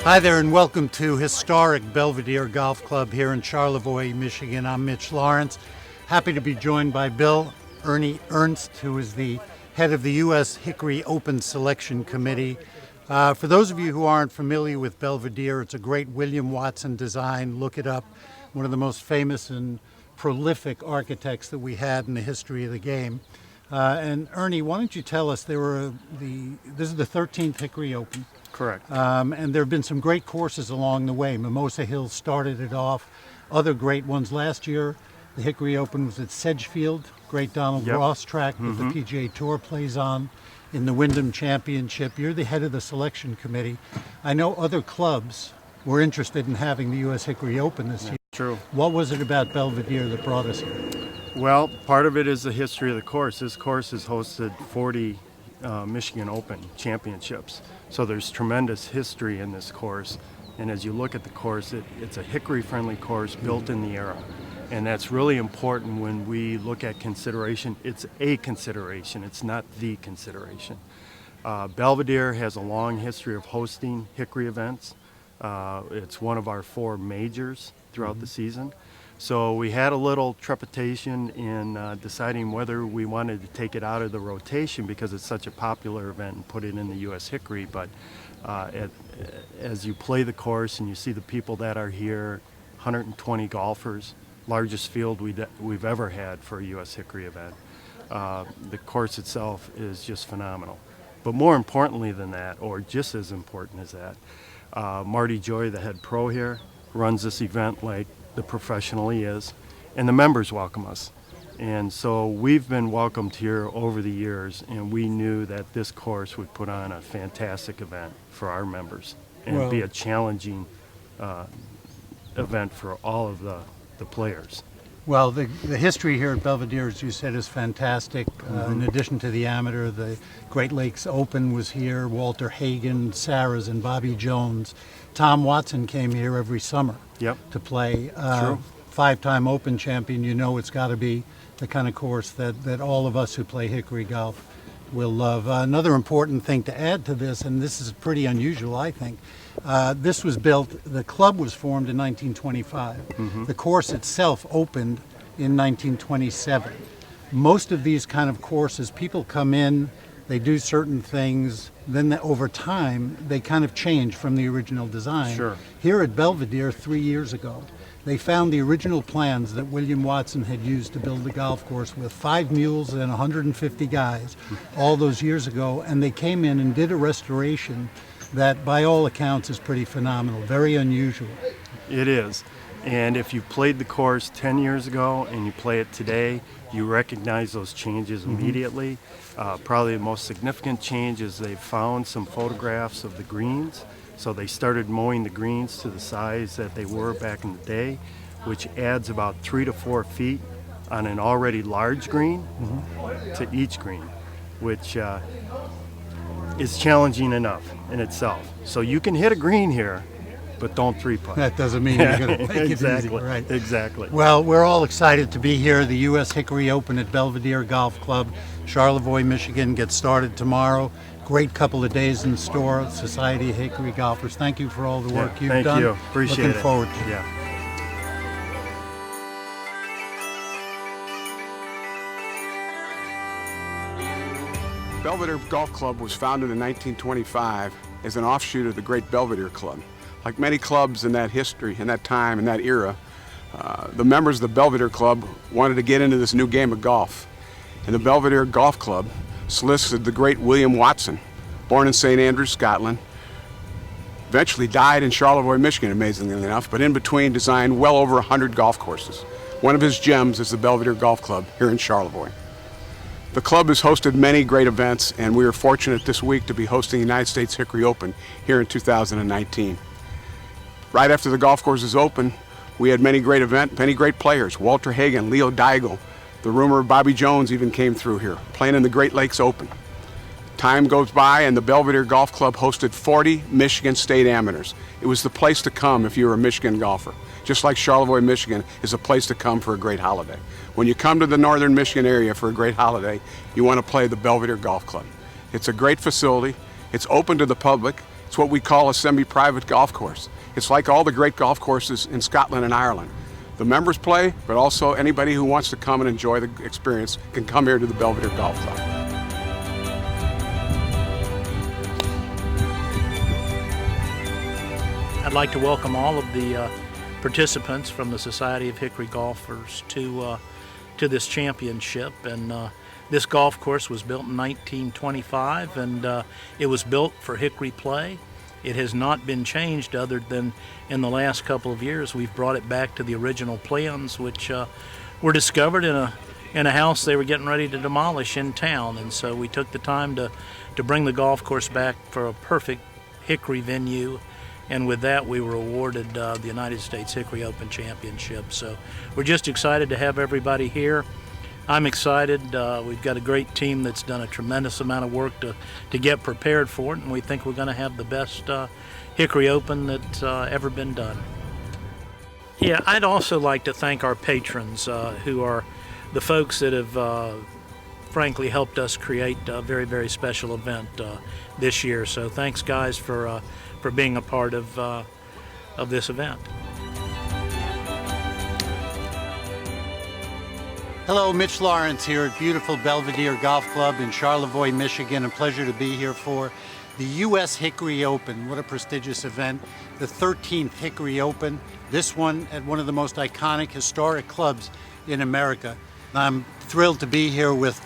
Hi there and welcome to historic Belvedere Golf Club here in Charlevoix, Michigan. I'm Mitch Lawrence. Happy to be joined by Ernie Ernst, who is the head of the U.S. Hickory Open Selection Committee. For those of you who aren't familiar with Belvedere, it's a great William Watson design. Look it up. One of the most famous and prolific architects that we had in the history of the game. And Ernie, why don't you tell us, this is the 13th Hickory Open. Correct. And there have been some great courses along the way. Mimosa Hill started it off. Other great ones last year. The Hickory Open was at Sedgefield, great Donald Ross track that the PGA Tour plays on. In the Wyndham Championship, you're the head of the selection committee. I know other clubs were interested in having the U.S. Hickory Open this year. True. What was it about Belvedere that brought us here? Well, part of it is the history of the course. This course has hosted 40 Michigan Open championships. So there's tremendous history in this course. And as you look at the course, it's a Hickory-friendly course built in the era. And that's really important when we look at consideration. It's a consideration. It's not the consideration. Belvedere has a long history of hosting Hickory events. It's one of our 4 majors throughout the season. So we had a little trepidation in deciding whether we wanted to take it out of the rotation because it's such a popular event and put it in the U.S. Hickory. But as you play the course and you see the people that are here, 120 golfers, largest field we've ever had for a U.S. Hickory event. The course itself is just phenomenal. But more importantly than that, or just as important as that, Marty Joy, the head pro here, runs this event like the professional he is, and the members welcome us. And so we've been welcomed here over the years, and we knew that this course would put on a fantastic event for our members and be a challenging event for all of the players. Well, the history here at Belvedere, as you said, is fantastic. In addition to the amateur, the Great Lakes Open was here. Walter Hagen, Sarahs, and Bobby Jones. Tom Watson came here every summer to play. True. 5-time Open champion. You know it's got to be the kind of course that all of us who play Hickory golf will love. Another important thing to add to this, and this is pretty unusual, I think, this was built, the club was formed in 1925. The course itself opened in 1927. Most of these kind of courses, people come in, they do certain things, then over time, they kind of change from the original design. Sure. Here at Belvedere 3 years ago, they found the original plans that William Watson had used to build the golf course with 5 mules and 150 guys all those years ago, and they came in and did a restoration that by all accounts is pretty phenomenal, very unusual. It is. And if you played the course 10 years ago and you play it today, you recognize those changes immediately. Probably the most significant change is they found some photographs of the greens. So they started mowing the greens to the size that they were back in the day, which adds about 3 to 4 feet on an already large green to each green, which is challenging enough in itself. So you can hit a green here, but don't 3-putt. That doesn't mean you're going to make exactly. it easy, right? Exactly. Well, we're all excited to be here. The U.S. Hickory Open at Belvedere Golf Club, Charlevoix, Michigan, gets started tomorrow. Great couple of days in store. Society of Hickory Golfers. Thank you for all the work you've done. Thank you. Appreciate it. Looking forward to it. Yeah. Belvedere Golf Club was founded in 1925 as an offshoot of the great Belvedere Club. Like many clubs in that history, in that time, in that era, the members of the Belvedere Club wanted to get into this new game of golf. And the Belvedere Golf Club solicited the great William Watson, born in St. Andrews, Scotland, eventually died in Charlevoix, Michigan, amazingly enough, but in between designed well over 100 golf courses. One of his gems is the Belvedere Golf Club here in Charlevoix. The club has hosted many great events, and we are fortunate this week to be hosting the United States Hickory Open here in 2019. Right after the golf course is open, we had many great players. Walter Hagen, Leo Deigel, the rumor of Bobby Jones even came through here, playing in the Great Lakes Open. Time goes by and the Belvedere Golf Club hosted 40 Michigan State amateurs. It was the place to come if you were a Michigan golfer. Just like Charlevoix, Michigan is a place to come for a great holiday. When you come to the northern Michigan area for a great holiday, you want to play the Belvedere Golf Club. It's a great facility. It's open to the public. It's what we call a semi-private golf course. It's like all the great golf courses in Scotland and Ireland. The members play, but also anybody who wants to come and enjoy the experience can come here to the Belvedere Golf Club. I'd like to welcome all of the participants from the Society of Hickory Golfers to this championship. And this golf course was built in 1925, and it was built for Hickory play. It has not been changed other than in the last couple of years. We've brought it back to the original plans, which were discovered in a house they were getting ready to demolish in town. And so we took the time to bring the golf course back for a perfect Hickory venue. And with that, we were awarded the United States Hickory Open Championship. So we're just excited to have everybody here. I'm excited. We've got a great team that's done a tremendous amount of work to get prepared for it, and we think we're going to have the best Hickory Open that's ever been done. Yeah, I'd also like to thank our patrons, who are the folks that have frankly helped us create a very, very special event this year. So thanks, guys, for being a part of this event. Hello, Mitch Lawrence here at beautiful Belvedere Golf Club in Charlevoix, Michigan. A pleasure to be here for the U.S. Hickory Open. What a prestigious event. The 13th Hickory Open. This one at one of the most iconic historic clubs in America. I'm thrilled to be here with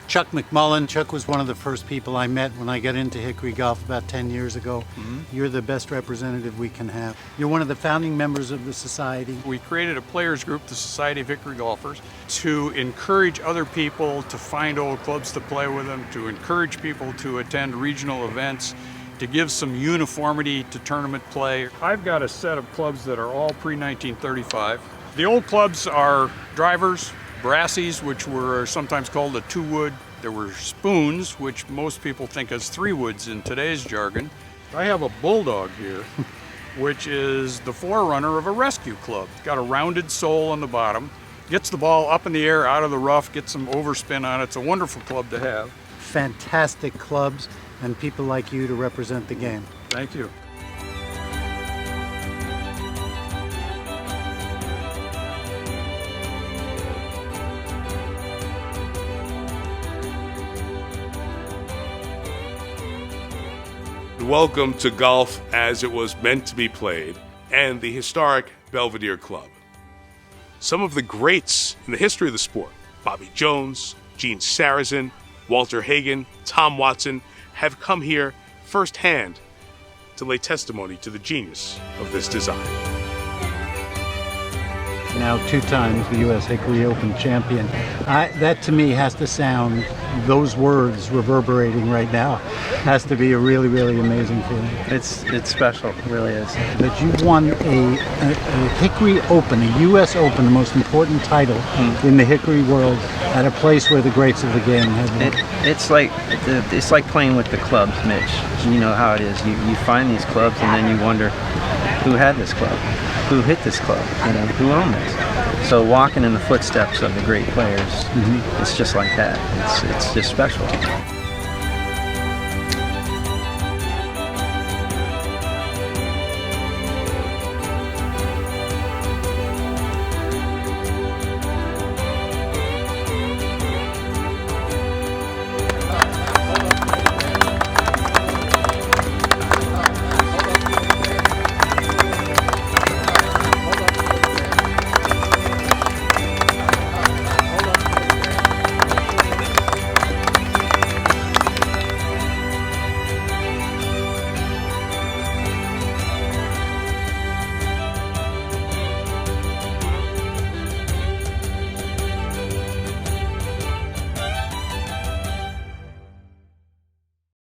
Chuck McMullen. Chuck was one of the first people I met when I got into Hickory Golf about 10 years ago. You're the best representative we can have. You're one of the founding members of the society. We created a players group, the Society of Hickory Golfers, to encourage other people to find old clubs to play with them, to encourage people to attend regional events, to give some uniformity to tournament play. I've got a set of clubs that are all pre-1935. The old clubs are drivers, brassies, which were sometimes called a 2-wood. There were spoons, which most people think as 3-woods in today's jargon. I have a bulldog here, which is the forerunner of a rescue club. It's got a rounded sole on the bottom, gets the ball up in the air out of the rough, gets some overspin on it. It's a wonderful club to have. Fantastic clubs and people like you to represent the game. Thank you. Welcome to golf as it was meant to be played and the historic Belvedere Club. Some of the greats in the history of the sport, Bobby Jones, Gene Sarazen, Walter Hagen, Tom Watson, have come here firsthand to lay testimony to the genius of this design. Now 2 times the U.S. Hickory Open champion. That to me has to sound, those words reverberating right now, has to be a really, really amazing feeling. It's special, it really is. That you won a Hickory Open, a U.S. Open, the most important title in the Hickory world, at a place where the greats of the game have won. It's like playing with the clubs, Mitch. You know how it is. You find these clubs and then you wonder who had this club, who hit this club, who owned this. So walking in the footsteps of the great players, it's just like that. It's just special.